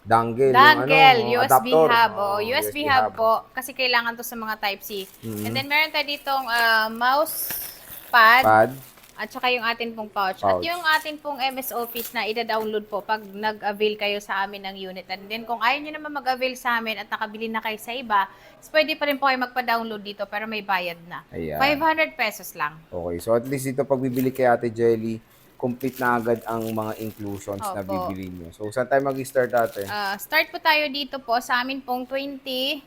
Dongle, yung ano, Dongle, USB adapter. hub, USB USB hub hub. po. Kasi kailangan to sa mga Type-C. And Mm. then, meron tayo ditong mouse pad. Pad, At saka yung atin pong pouch. At yung pouch. atin pong MS Office na ida-download po pag nag-avail kayo sa amin ng unit. And then kung ayaw nyo naman mag-avail sa amin at nakabili na kayo sa iba, pwede pa rin po kayo magpa-download dito pero may bayad na. Ayan. 500 pesos lang. Okay, so at least dito pag bibili kay Ate Jelly, complete na agad ang mga inclusions na Opo. bibili nyo. So, saan tayo mag-start ate? Start po tayo dito po sa amin pong 2017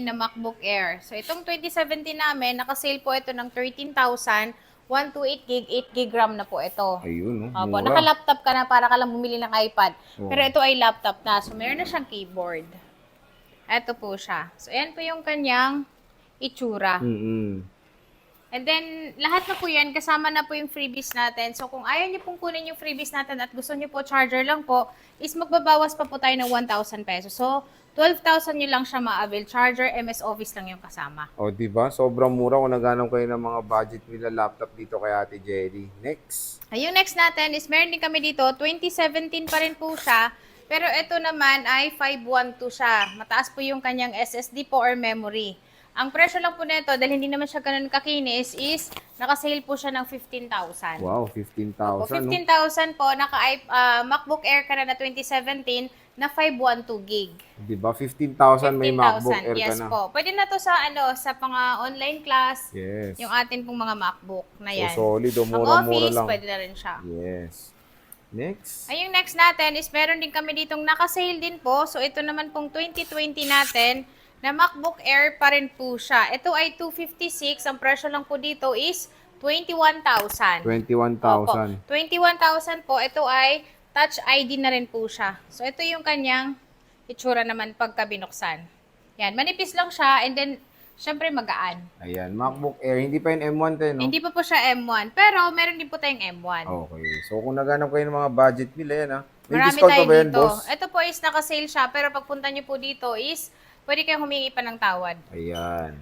na MacBook Air. So itong 2017 namin, naka-sale po ito ng 13,000, 128 gig, 8 gig RAM na po ito. Ayun, no? Opo, Mura. naka-laptop ka na para ka lang bumili ng iPad. Oo. Pero ito ay laptop na. So, meron na siyang keyboard. Ito po siya. So, ayan po yung kanyang itsura. Mm-mm. And then, lahat na po yan, kasama na po yung freebies natin. So, kung ayaw niyo pong kunin yung freebies natin at gusto niyo po charger lang po, is magbabawas pa po tayo ng 1,000 pesos. So, 12,000 nyo lang siya ma-avail. Charger, MS Office lang yung kasama. O, diba? Sobrang mura kung naghanap kayo ng mga budget nila laptop dito kay Ate Jelly. Next. Ay, yung next natin is meron din kami dito, 2017 pa rin po siya. Pero ito naman ay 512 siya. Mataas po yung kanyang SSD po or memory. Ang presyo lang po nito, dahil hindi naman siya ganun kakinis, is naka-sale po siya ng 15,000. Wow, Opo, 15,000, no? 15,000 po, MacBook Air ka na 2017 na 512 gig. Diba? 15,000 may MacBook Air ka yes na. po. Pwede na to sa sa mga online class, Yes. yung atin pong mga MacBook na yan. So, solid. O, Ang mura-mura office, lang. pwede na rin siya. Yes. Next. Ay, yung next natin is meron din kami ditong naka-sale din po. So, ito naman pong 2020 natin na MacBook Air pa rin po siya. Ito ay 256. Ang presyo lang po dito is 21,000. 21,000. 21,000 po. Ito ay Touch ID na rin po siya. So, ito yung kanyang itsura naman pagka binuksan. Yan, manipis lang siya and then, syempre magaan. Ayan, MacBook Air. Hindi pa yung M1 tayo, no? Hindi pa po siya M1, pero meron din po tayong M1. Okay. So, kung naghanap kayo ng mga budget nila, yan, ha? May Marami discount tayo pa ba yan, dito. boss? Ito po is naka-sale siya, pero pagpunta nyo po dito is, pwede kayong humingi pa ng tawad. Ayan.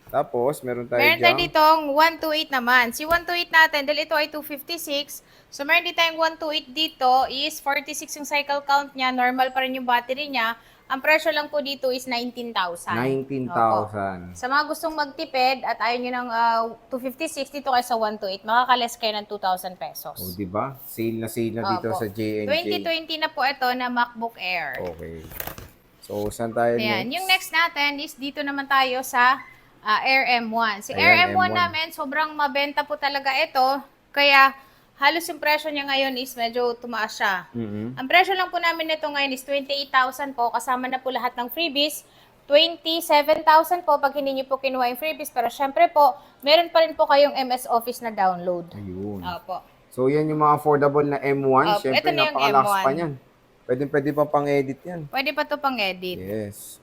Tapos, meron tayo Meron tayo dyan. ditong 128 naman. Si 128 natin, dahil ito ay 256, so meron din tayong 128 dito is 46 yung cycle count niya, normal pa rin yung battery niya. Ang presyo lang po dito is 19,000. 19,000. Sa mga gustong magtipid at ayaw nyo ng 256 dito kayo sa 128, makakales kayo ng 2,000 pesos. O, diba? Sale na dito Opo. sa JNJ. 2020 na po ito na MacBook Air. Okay. So, saan tayo Ayan. next? Yung next natin is dito naman tayo sa Air M1. Si Ayan, Air M1, M1 namin, sobrang mabenta po talaga ito. Kaya halos yung presyo niya ngayon is medyo tumaas siya. Mhm. Ang presyo lang po namin nito ngayon is 28,000 po. Kasama na po lahat ng freebies. 27,000 po pag hindi niyo po kinuha yung freebies. Pero syempre po, meron pa rin po kayong MS Office na download. Ayun. Opo. So, yan yung mga affordable na M1. Opo, Siyempre, ito na yung napakalakas M1. pa niyan. Pwede pa pang-edit yan. Pwede pa to pang edit. Yes.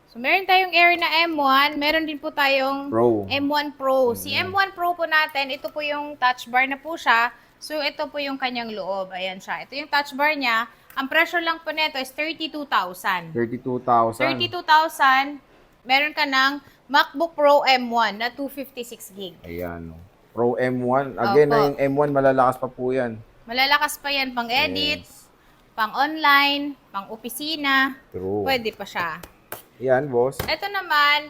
So, meron tayong Air na M1. Meron din po tayong Pro. M1 Pro. Si M1 Pro po natin, ito po yung touch bar na po siya. So, ito po yung kanyang loob. Ayan siya. Ito yung touch bar niya. Ang presyo lang po nito is 32,000. 32,000. 32,000, meron ka ng MacBook Pro M1 na 256 gig. Ayan. No. Pro M1. Again, na Opo. yung M1, malalakas pa po yan. Malalakas pa yan pang edit, Yes. pang online, pang opisina. True. Pwede pa siya. Yan, boss. Ito naman,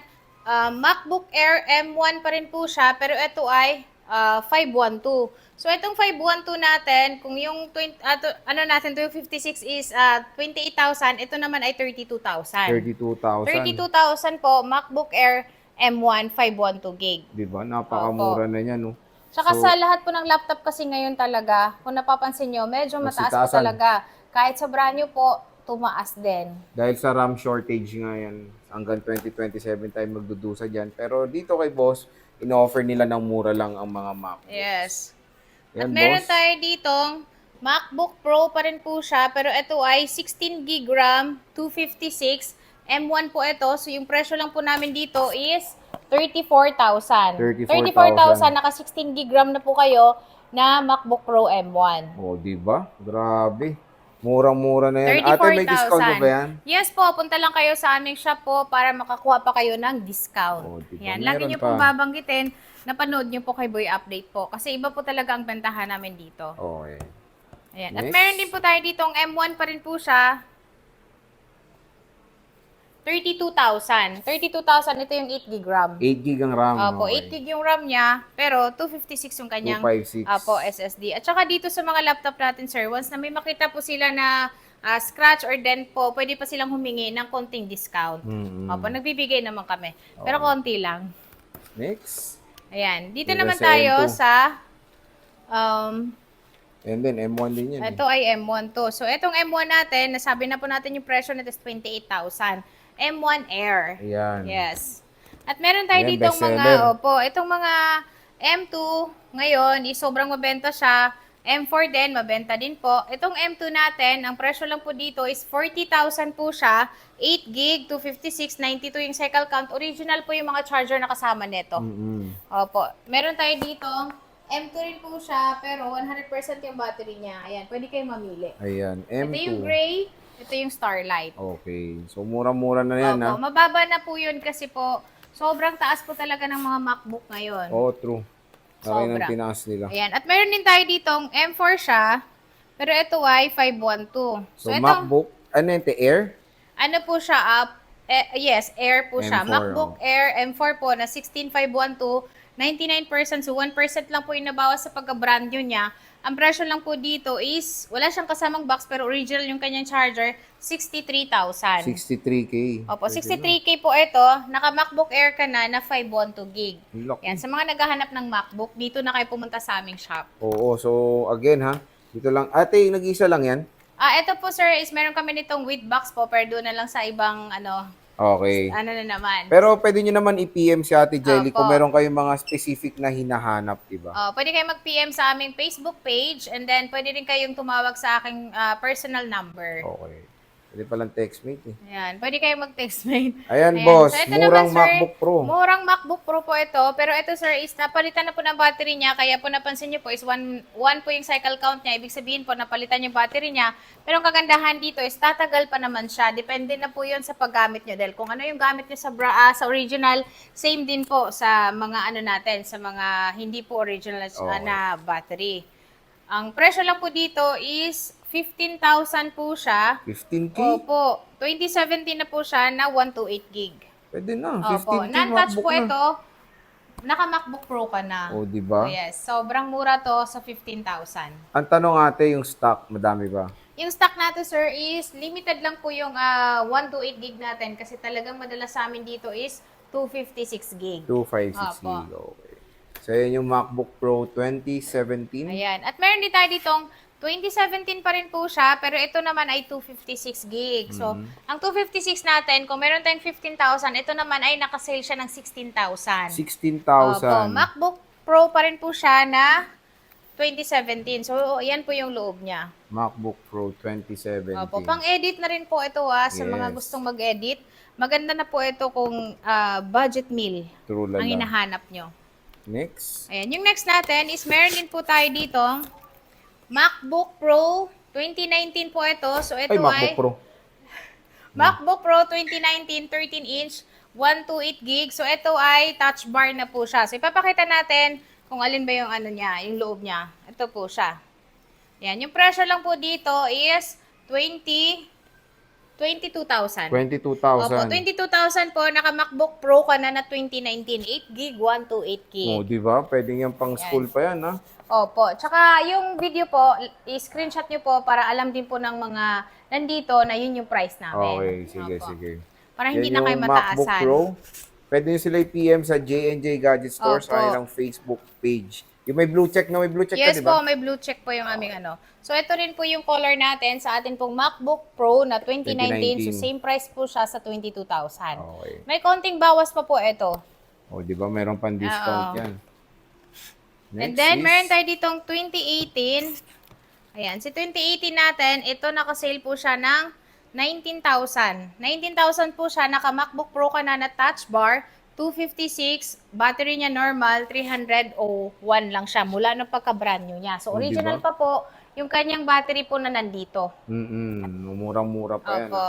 MacBook Air M1 pa rin po siya, pero ito ay 512. So, itong 512 natin, kung yung 256 is 28,000, ito naman ay 32,000. 32,000. 32,000 po, MacBook Air M1 512 gig. Diba? Napakamura na yan, no? Tsaka So, sa lahat po ng laptop kasi ngayon talaga, kung napapansin nyo, medyo mataas po Masitasan. talaga. Kahit sa brand new po, tumaas din. dahil sa RAM shortage nga yan, hanggang 2027 tayo magdudusa dyan. Pero dito kay boss, in-offer nila ng mura lang ang mga Mac. Yes. Yan, At meron boss. tayo ditong MacBook Pro pa rin po siya, pero ito ay 16 gig RAM, 256. M1 po ito. So, yung presyo lang po namin dito is 34,000. 34,000. Naka 16 gig RAM na po kayo na MacBook Pro M1. O, diba? Grabe. Murang-mura na yan. Ate, may discount pa ba yan? Yes po, punta lang kayo sa aming shop po para makakuha pa kayo ng discount. Oh, diba? Yan, lagi Meron nyo pa. pong babanggitin, napanood nyo po kay Boy Update po. Kasi iba po talaga ang bentahan namin dito. Okay. Ayan. At Next. meron din po tayo ditong M1 pa rin po siya. 32,000. 32,000, ito yung 8 gig RAM. 8 gig ang RAM. Opo, 8 okay. gig yung RAM niya, pero 256 yung kanyang 256. SSD. At saka dito sa mga laptop natin, sir, once na may makita po sila na scratch or dent po, pwede pa silang humingi ng konting discount. Mm-mm. Opo, nagbibigay naman kami. Pero konti lang. Next. Ayan. Dito Diba naman sa tayo M2? sa And then, M1 din yan. ito ay M1 to. So, itong M1 natin, nasabi na po natin yung presyo nito is 28,000. M1 Air. Ayan. Yes. At meron tayo Ayan, ditong bestseller. itong mga M2 ngayon, sobrang mabenta siya. M4 din, mabenta din po. Itong M2 natin, ang presyo lang po dito is 40,000 po siya. 8 gig, 256, 92 yung cycle count. Original po yung mga charger na kasama nito. Mm-mm. Opo. Meron tayo dito, M2 rin po siya, pero 100% yung battery niya. Ayan, pwede kayong mamili. Ayan, M2. Ito yung gray, ito yung Starlight. Okay. So, mura-mura na yan, ha? Opo, mababa na po yun kasi po, sobrang taas po talaga ng mga MacBook ngayon. Oo, true. Laki ng Sobra. tinaas nila. Ayan, at meron din tayo ditong M4 siya, pero ito ay 512. So, ito, MacBook, ano yun, Air? ano po siya, yes, Air po siya. M4, MacBook Air M4 po na 16512, 99%, so 1% lang po yung nabawas sa pagka-brand new niya. Ang presyo lang po dito is, wala siyang kasamang box, pero original yung kanyang charger, 63,000. 63K. Opo, Pwede 63K po ito. Naka-MacBook Air ka na 512 gig. na. Laki. Yan, sa mga naghahanap ng MacBook, dito na kayo pumunta sa aming shop. Oo, so, again, ha? Dito lang. Ate, nag-isa lang yan? Ito po sir, is meron kami nitong with box po, pero doon na lang sa ibang, Okay. na naman. Pero pwede nyo naman i-PM si Ate Jelly Opo. kung meron kayong mga specific na hinahanap, diba? Pwede kayong mag-PM sa aming Facebook page, and then pwede rin kayong tumawag sa aking personal number. Okay. Pwede palang textmate, eh. Ayan, pwede kayong mag-text mate. Ayan, boss. So, ito Murang naman, sir, MacBook Pro. Murang MacBook Pro po ito. Pero ito, sir, is napalitan na po ng battery niya. Kaya po napansin niyo po is one po yung cycle count niya. Ibig sabihin po, napalitan yung battery niya. Pero ang kagandahan dito is tatagal pa naman siya. Depende na po yun sa paggamit niyo. Dahil kung ano yung gamit niyo sa original, same din po sa mga natin, sa mga hindi po original na battery. Ang presyo lang po dito is 15,000 po siya. 15K? Opo. 2017 na po siya na 128 gig. Pwede na. Opo. 15K Non-touch MacBook po na. ito. Naka-MacBook Pro ka na. O, diba? Yes. Sobrang mura to sa 15,000. Ang tanong ate, yung stock, madami ba? Yung stock natin, sir, is limited lang po yung 128 gig natin kasi talagang madalas sa amin dito is 256 gig. 256 Opo. gig. Okay. So, yan yung MacBook Pro 2017. Ayan. At meron din tayo ditong 2017 pa rin po siya, pero ito naman ay 256 gig. So, ang 256 natin, kung meron tayong 15,000, ito naman ay nakasale siya ng 16,000. 16,000. Opo, MacBook Pro pa rin po siya na 2017. So, yan po yung loob niya. MacBook Pro 2017. Opo, pang-edit na rin po ito sa mga Yes. gustong mag-edit. Maganda na po ito kung budget meal True ang lala. hinahanap nyo. Next. Ayan, yung next natin is meron din po tayo dito MacBook Pro 2019 po ito. So, ito Ay, MacBook Pro. MacBook Pro 2019 13-inch 128 gig. So, ito ay touch bar na po siya. So, ipapakita natin kung alin ba yung niya, yung loob niya. Ito po siya. Yan. Yung presyo lang po dito is 22,000. 22,000. Opo, 22,000 po. Naka-MacBook Pro ka na 2019. 8 gig, 128 gig. Oh, di ba? Pwede yan pang school pa yan, ha? Opo. Tsaka yung video po, i-screenshot nyo po para alam din po ng mga nandito na yun yung price namin. Okay, sige, Opo. sige. Para hindi Yan na kayo yung MacBook mataasan. Pro. Pwede nyo sila i-PM sa J&J Gadget Store Opo. sa kanilang Facebook page. Yung may blue check na may blue check Yes ka, di ba? po, may blue check po yung aming So, ito rin po yung color natin sa atin pong MacBook Pro na 2019. So, 2019. same price po siya sa 22,000. Okay. May konting bawas pa po ito. O, di ba? Meron pang discount Oo. yan. And then, meron tayo ditong 2018. Ayan, si 2018 natin, ito nakasale po siya ng 19,000. 19,000 po siya, naka-MacBook Pro ka na touch bar, 256, battery niya normal, 301 lang siya, mula nung pagka-brand new niya. So, Oh, original diba? pa po, yung kanyang battery po na nandito. Murang-mura pa yan. Opo.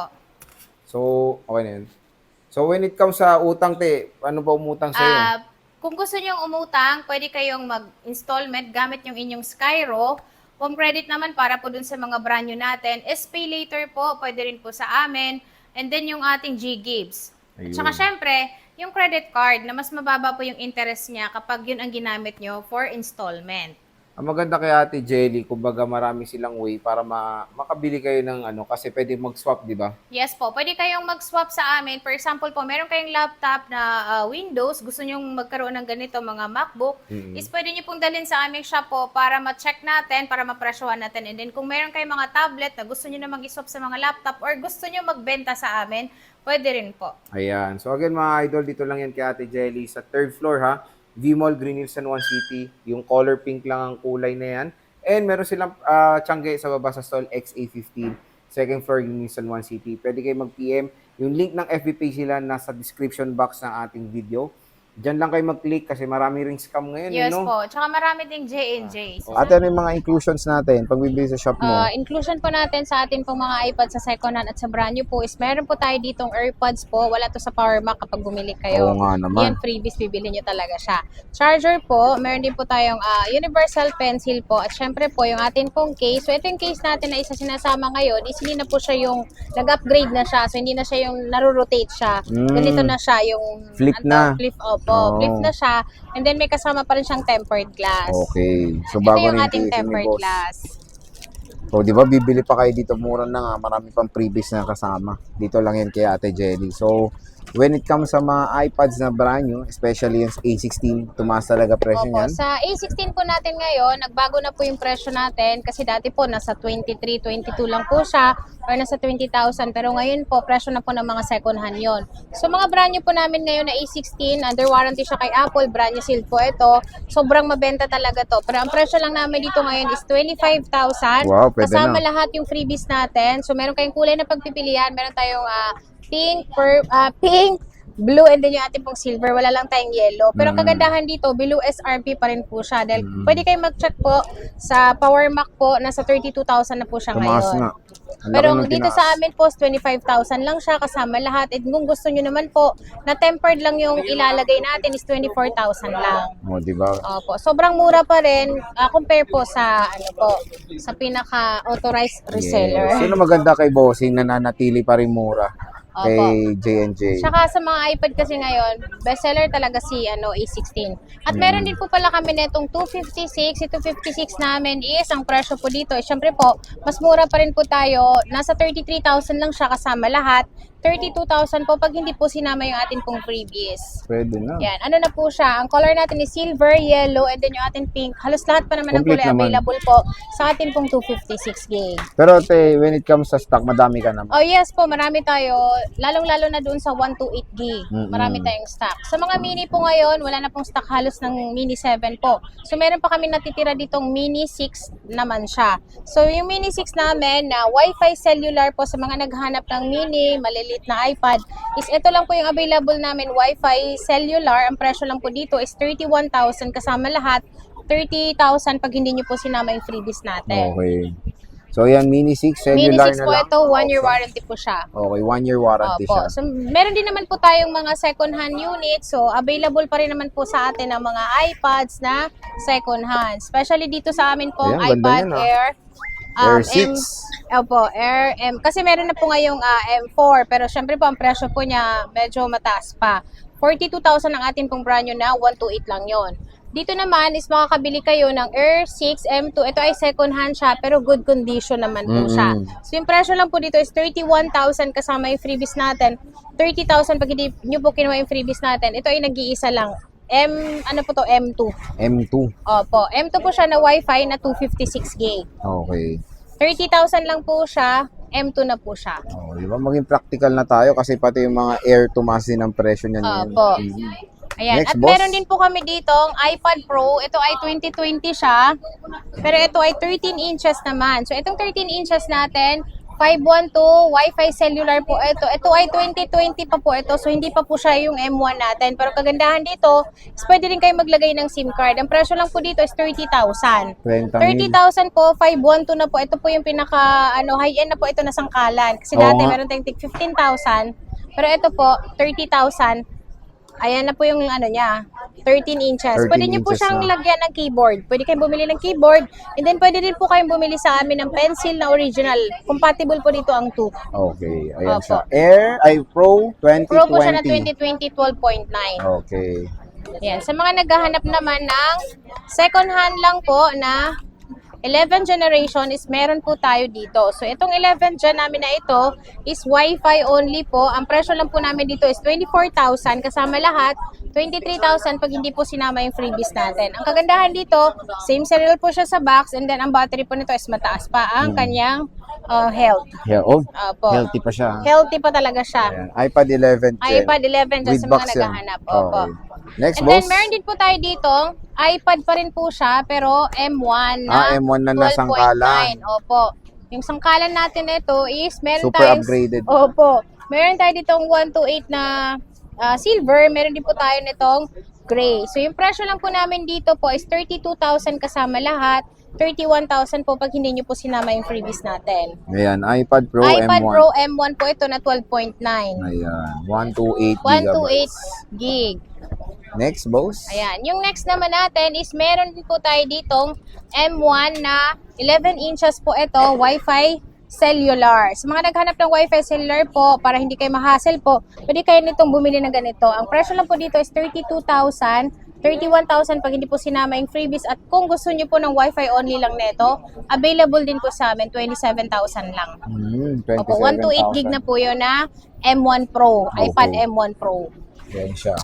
So, okay na yan. So, when it comes sa utang, te, ano ba umutang sa'yo? Kung gusto nyo umutang, pwede kayong mag-installment gamit yung inyong Skyro. Home credit naman para po dun sa mga brand new natin. SPay later po, pwede rin po sa amin. and then yung ating G-Gibbs. At Ayun. saka syempre, yung credit card na mas mababa po yung interest niya kapag yun ang ginamit nyo for installment. Ang maganda kay Ate Jelly, kumbaga marami silang way para makabili kayo ng ano, kasi pwede mag-swap, di ba? Yes po, pwede kayong mag-swap sa amin. For example po, meron kayong laptop na Windows, gusto nyong magkaroon ng ganito, mga MacBook, is pwede nyo pong dalhin sa aming shop po para ma-check natin, para ma-presyohan natin. And then kung meron kayong mga tablet na gusto nyo na mag-swap sa mga laptop or gusto nyo magbenta sa amin, pwede rin po. Ayan. So again mga idol, dito lang yan kay Ate Jelly sa 3rd floor ha. V-Mall, Green Hills, San Juan City. Yung color pink lang ang kulay na yan. And meron silang tiyangge sa baba sa stall XA15. 2nd floor, Green Hills, San Juan City. Pwede kayo mag-PM. Yung link ng FB page nila nasa description box ng ating video. Diyan lang kayo mag-click kasi marami ring scam ngayon. Yes no? po, tsaka marami ding J&J. Ate, ano yung mga inclusions natin pag bibili sa shop mo? Inclusion po natin sa atin pong mga iPad sa second hand at sa brand new po is meron po tayo ditong AirPods po. Wala to sa Power Mac kapag bumili kayo. Oo nga naman. Yan, freebies, bibili nyo talaga siya. Charger po, meron din po tayong universal pencil po. At syempre po, yung atin pong case. So, ito yung case natin na isa sinasama ngayon. Is hindi na po siya yung nag-upgrade na siya. So, hindi na siya yung naro-rotate siya. Ganito na siya yung Flip na. Flip, opo. Oo. Flip na siya. And then, may kasama pa rin siyang tempered glass. Okay. So, Ito bago yung rin ating tiisin ni tempered boss. glass. So, di ba, bibili pa kayo dito, mura na nga. Marami pang freebies na kasama. Dito lang yan kay Ate Jelly. So, when it comes sa mga iPads na brand new, especially yung A16, tumaas talaga presyo Opo, niyan. sa A16 po natin ngayon, nagbago na po yung presyo natin kasi dati po nasa 23, 22 lang po siya or nasa 20,000 pero ngayon po presyo na po ng mga second hand yon. So mga brand new po namin ngayon na A16, under warranty siya kay Apple, brand new sealed po ito. Sobrang mabenta talaga to. Pero ang presyo lang namin dito ngayon is 25,000. Wow, pwede Kasama na. lahat yung freebies natin. So meron kayong kulay na pagpipilian, meron tayong pink, blue, and then yung ating pong silver. Wala lang tayong yellow. Pero ang kagandahan dito, below SRP pa rin po siya. Dahil pwede kayo mag-check po sa Power Mac po, nasa 32,000 na po siya Tumaas ngayon. nga. Ang Pero laki ng dito tinaas. sa amin po, 25,000 lang siya kasama lahat. At kung gusto nyo naman po, na tempered lang yung ilalagay natin is 24,000 lang. O, di ba? Opo, sobrang mura pa rin compare po sa ano po, sa pinaka authorized reseller. Yes. Sino maganda kay Bossing na nanatili pa rin mura kay J&J? Saka sa mga iPad kasi ngayon, bestseller talaga si A16. At meron din po pala kami netong 256. Ito 56 namin is, ang presyo po dito, syempre po, mas mura pa rin po tayo. Nasa 33,000 lang siya kasama lahat. 32,000 po pag hindi po sinama yung atin pong previous. Pwede na. Yan, ano na po siya. Ang color natin is silver, yellow, and then yung ating pink. Halos lahat pa naman ng Complete kulay naman. available po sa atin pong 256 gig. Pero te, when it comes sa stock, madami ka naman. Oh yes po, marami tayo. Lalong-lalo na doon sa 128 gig. Marami tayong stock. Sa mga mini po ngayon, wala na pong stock halos ng mini 7 po. So meron pa kami natitira ditong mini 6 naman siya. So yung mini 6 namin na Wi-Fi cellular po sa mga naghanap ng mini, maliliit na iPad, is ito lang po yung available namin Wi-Fi cellular. Ang presyo lang po dito is 31,000 kasama lahat. 30,000 pag hindi nyo po sinama yung freebies natin. Okay. So yan, Mini 6, Mini cellular 6 na po lang. ito, 1-year warranty po siya. Okay, 1-year warranty Opo. siya. So, meron din naman po tayong mga second-hand units. So, available pa rin naman po sa atin ang mga iPads na second-hand. Especially dito sa amin po, Ayan, ganda iPad yan, ah. Air. Air 6. Opo, Air M. Kasi meron na po ngayong M4. Pero syempre po, ang presyo po niya medyo mataas pa. 42,000 ang atin pong brand new na 128 lang yon. Dito naman is makakabili kayo ng Air 6 M2. Ito ay second hand siya pero good condition naman po siya. So yung presyo lang po dito is 31,000 kasama yung freebies natin. 30,000 pag hindi nyo po kinuha yung freebies natin. Ito ay nag-iisa lang. Ano po to? M2. M2. Opo. M2 po siya na Wi-Fi na 256 gig. Okay. 30,000 lang po siya. M2 na po siya. Oh, di ba? Maging practical na tayo kasi pati yung mga Air tumaas din ang presyo niyan. Opo. Mhm. Ayan. Next, At boss. meron din po kami dito ang iPad Pro. Ito ay 2020 siya. Pero ito ay 13 inches naman. So, itong 13 inches natin, 512 Wi-Fi cellular po ito. Ito ay 2020 pa po ito. So, hindi pa po siya yung M1 natin. Pero kagandahan dito, is pwede rin kayo maglagay ng SIM card. Ang presyo lang po dito is 30,000. 30,000. 30,000 po, 512 na po. Ito po yung pinaka, high-end na po ito na sangkalan. Kasi Oo dati nga. meron tayong tig 15,000. Pero ito po, 30,000. Ayan na po yung ano niya, 13 inches. 13 Pwede niyo po inches siyang na. lagyan ng keyboard. Pwede kayong bumili ng keyboard. And then pwede din po kayong bumili sa amin ng pencil na original. Compatible po dito ang 2. Okay, ayan Opo. siya. Pro 2020. Pro po siya na 2020 12.9. Okay. Yan. Sa mga naghahanap naman ng second hand lang po na 11 generation is meron po tayo dito. So, itong 11 gen namin na ito is Wi-Fi only po. Ang presyo lang po namin dito is 24,000 kasama lahat. 23,000 pag hindi po sinama yung freebies natin. Ang kagandahan dito, same serial po siya sa box and then ang battery po nito is mataas pa ang kanyang health. Yeah, oh, Opo. healthy pa siya. Healthy pa talaga siya. Ayan. iPad 11 Gen. iPad 11 dyan With sa mga box yan. naghahanap. Opo. Okay. Next, And boss. then, meron din po tayo dito, iPad pa rin po siya, pero M1 na M1 na 12.9. nasangkalan. Opo. Yung sangkalan natin ito is, meron Super tayong... upgraded. Opo. Meron tayo ditong 128 na silver, meron din po tayo nitong gray. So, yung presyo lang po namin dito po is 32,000 kasama lahat. 31,000 po pag hindi nyo po sinama yung freebies natin. Ayan, iPad Pro iPad M1. Pro M1 po ito na 12.9. Ayan, 128 128 gigabytes. gig. Next, boss. Ayan. Yung next naman natin is meron din po tayo ditong M1 na 11 inches po ito, Wi-Fi cellular. Sa mga naghanap ng Wi-Fi cellular po, para hindi kayo ma-hassle po, pwede kayo nitong bumili ng ganito. Ang presyo lang po dito is 32,000, 31,000 pag hindi po sinama yung freebies. At kung gusto nyo po ng Wi-Fi only lang neto, available din po sa amin, 27,000 lang. 27,000. Opo, 128 gig na po yun na M1 Pro, Okay. iPad M1 Pro. Ayan siya.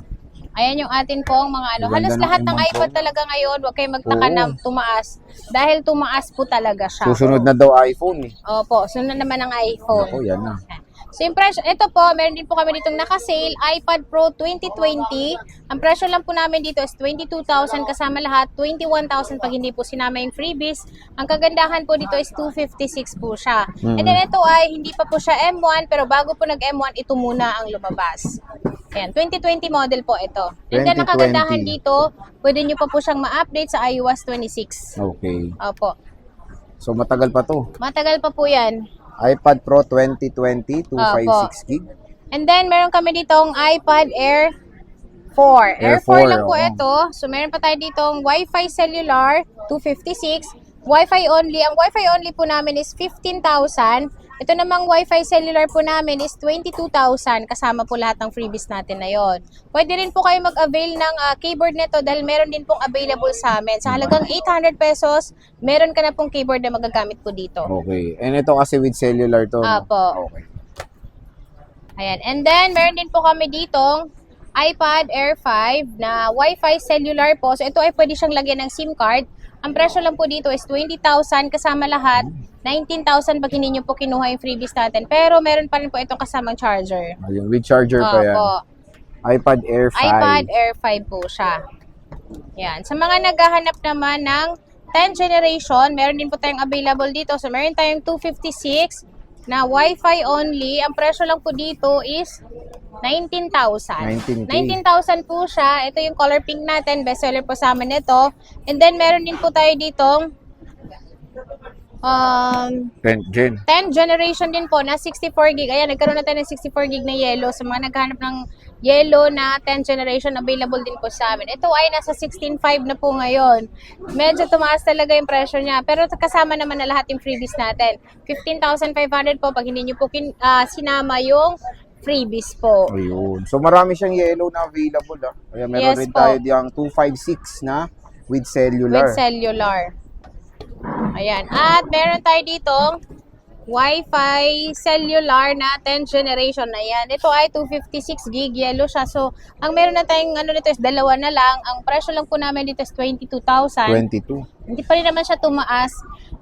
Ayan yung atin pong mga ano. Ganda Halos ng lahat ng M1 Pro. iPad talaga ngayon, huwag kayong magtaka Oo. na tumaas. Dahil tumaas po talaga siya. Susunod na daw iPhone eh. Opo, sunod naman ang iPhone. Ako, yan na. So yung presyo, ito po, meron din po kami ditong naka-sale, iPad Pro 2020. Ang presyo lang po namin dito is 22,000 kasama lahat, 21,000 pag hindi po sinama yung freebies. Ang kagandahan po dito is 256 po siya. And then ito ay hindi pa po siya M1, pero bago po nag-M1, ito muna ang lumabas. Ayan, 2020 model po ito. And then ang 2020. kagandahan dito, pwede nyo pa po siyang ma-update sa iOS 26. Okay. Opo. So, matagal pa to. Matagal pa po yan. iPad Pro 2020, 256 gig. And then, meron kami ditong iPad Air 4. Air 4 lang po oo. ito. So, meron pa tayo ditong Wi-Fi cellular, 256. Wi-Fi only. Ang Wi-Fi only po namin is 15,000. Ito namang Wi-Fi cellular po namin is 22,000. Kasama po lahat ng freebies natin na yon. Pwede rin po kayo mag-avail ng keyboard nito dahil meron din pong available sa amin. Sa halagang 800 pesos, meron ka na pong keyboard na magagamit po dito. Okay. And ito kasi with cellular to. no? Apo. Okay. Ayan. And then, meron din po kami ditong iPad Air 5 na Wi-Fi cellular po. So, ito ay pwede siyang lagyan ng SIM card. Ang presyo lang po dito is 20,000 kasama lahat. 19,000 pag hindi nyo po kinuha yung freebies natin. Pero meron pa rin po itong kasamang charger. Ayun, with charger pa yan. Opo. iPad Air 5. iPad Air 5 po siya. Yan. Sa mga naghahanap naman ng 10th generation, meron din po tayong available dito. So, meron tayong 256 na Wi-Fi only. Ang presyo lang po dito is 19,000. 19K. 19,000 po siya. Ito yung color pink natin. Bestseller po sa amin ito. And then, meron din po tayo ditong 10th gen. 10th generation din po na 64 gig. Ayan, nagkaroon na tayo ng 64 gig na yellow. Sa mga naghahanap ng yellow na 10th generation, available din po sa amin. Ito ay nasa 16.5 na po ngayon. Medyo tumaas talaga yung presyo niya. Pero kasama naman na lahat yung freebies natin. 15,500 po pag hindi nyo po sinama yung freebies po. Ayun. So, marami siyang yellow na available. Kaya meron Yes rin po. tayo diyang 256 na with cellular. With cellular. Ayan. At meron tayo ditong Wi-Fi cellular na 10th generation. Ayan. Ito ay 256 gig. Yellow siya. So, ang meron na tayong ano nito is dalawa na lang. Ang presyo lang po namin dito is 22,000. 22. Hindi pa rin naman siya tumaas.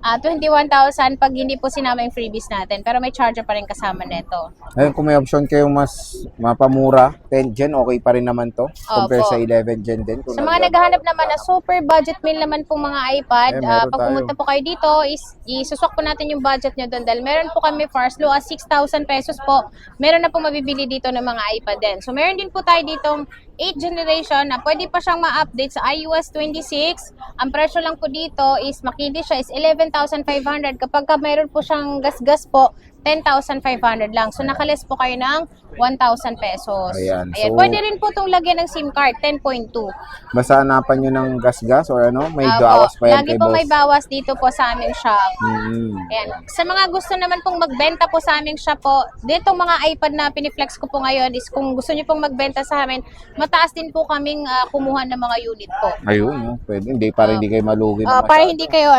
21,000 pag hindi po sinama yung freebies natin. Pero may charger pa rin kasama nito. Ayun, kung may option kayo mas mapamura, 10 gen, okay pa rin naman to. Compare Opo. sa 11 gen din. Kung Sa mga naghahanap naman na super budget meal naman pong mga iPad, meron pag tayo. pumunta po kayo dito, isusok po natin yung budget nyo doon. Dahil meron po kami for as low as 6,000 pesos po. Meron na po mabibili dito ng mga iPad din. So meron din po tayo ditong 8th generation na pwede pa siyang ma-update sa iOS 26. Ang presyo lang po dito is makili siya is 11,500. Kapag ka mayroon po siyang gas-gas po, 10,500 lang. So, nakaless po kayo ng 1,000 pesos. Ayan. Ayan. So, Pwede rin po itong lagyan ng SIM card, 10.2. basta hanapan nyo ng gas-gas or ano, may Opo, bawas pa yan lagi kay po boss. may bawas dito po sa aming shop. Mm. Ayan. Sa mga gusto naman pong magbenta po sa aming shop po, dito mga iPad na piniflex ko po ngayon is kung gusto niyo pong magbenta sa amin, mataas din po kaming kumuha ng mga unit po. Ayun, no? Pwede. Hindi, para hindi kayo malugi na Para masyado. hindi kayo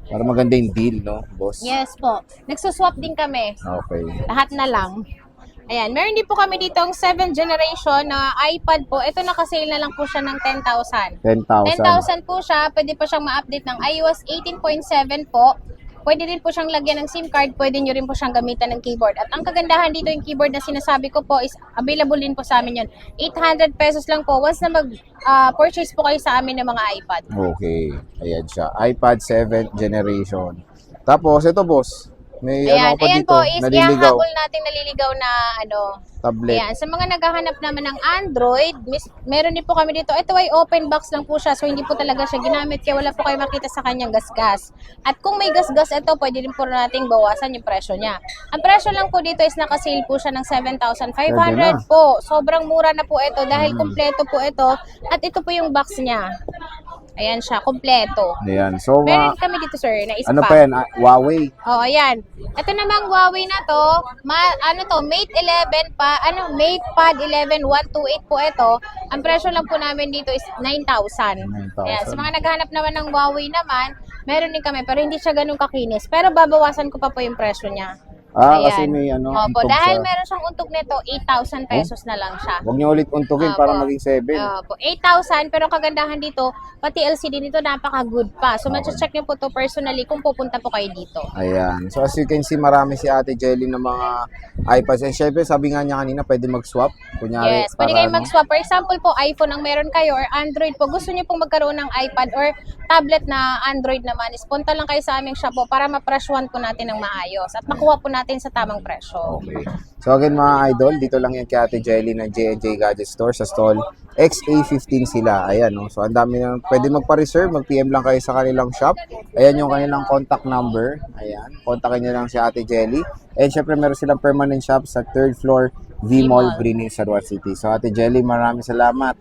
Para maganda yung deal, no, boss? Yes po. Nagsuswap din kami. Okay. Lahat na lang. Ayan, meron din po kami dito ang 7th generation na iPad po. Ito nakasale na lang po siya ng 10,000. 10,000. 10,000 po siya. Pwede pa siyang ma-update ng iOS 18.7 po. Pwede rin po siyang lagyan ng SIM card. Pwede nyo rin po siyang gamitan ng keyboard. At ang kagandahan dito yung keyboard na sinasabi ko po is available din po sa amin yun. 800 pesos lang po. Once na mag-purchase po kayo sa amin ng mga iPad. Okay. Ayan siya. iPad 7th generation. Tapos, ito, boss. May Ayan, ano pa ayan dito. po is Naliligaw. ihahabol natin naliligaw na Tablet. Ayan, sa mga naghahanap naman ng Android, meron din po kami dito. Ito ay open box lang po siya, so hindi po talaga siya ginamit, kaya wala po kayo makita sa kanyang gasgas. At kung may gasgas ito, pwede din po nating bawasan yung presyo niya. Ang presyo lang po dito is nakasale po siya ng 7,500 Pwede na. po. Sobrang mura na po ito dahil kumpleto po ito. At ito po yung box niya. Ayan siya, kumpleto. Ayan. So, Meron din kami dito, sir, na isa ano pa. pa yan? Huawei. Oh, ayan. Ito namang Huawei na to, Mate 11 pa, MatePad 11 128 po ito. Ang presyo lang po namin dito is 9,000. 9,000. Ayan, sa mga naghahanap naman ng Huawei naman, meron din kami, pero hindi siya ganun kakinis. Pero babawasan ko pa po yung presyo niya. Kasi Ayan. may ano. Opo, untog dahil siya. meron siyang untog nito, 8,000 pesos na lang siya. Huwag niyo ulit untugin Opo. para maging 7. Opo, 8,000, pero kagandahan dito, pati LCD nito napaka-good pa. So, Okay. check niyo po to personally kung pupunta po kayo dito. Ayan. So, as you can see, marami si Ate Jelly ng mga iPads. And syempre, sabi nga niya kanina, pwede mag-swap. Kunyari, Yes, pwede para kayo mag-swap. For example po, iPhone ang meron kayo or Android po. Gusto niyo pong magkaroon ng iPad or tablet na Android naman, is punta lang kayo sa aming shop po para ma-presyohan po natin ng maayos at makuha po natin sa tamang presyo. Okay. So again mga idol, dito lang yan kay Ate Jelly ng J&J Gadget Store sa stall XA15 sila. Ayan, no? So ang dami na, pwede magpa-reserve, mag-PM lang kayo sa kanilang shop. Ayan yung kanilang contact number. Ayan, kontakin nyo lang si Ate Jelly. And syempre meron silang permanent shop sa 3rd floor V-Mall, Green Hills, Sarua City. So Ate Jelly, maraming salamat.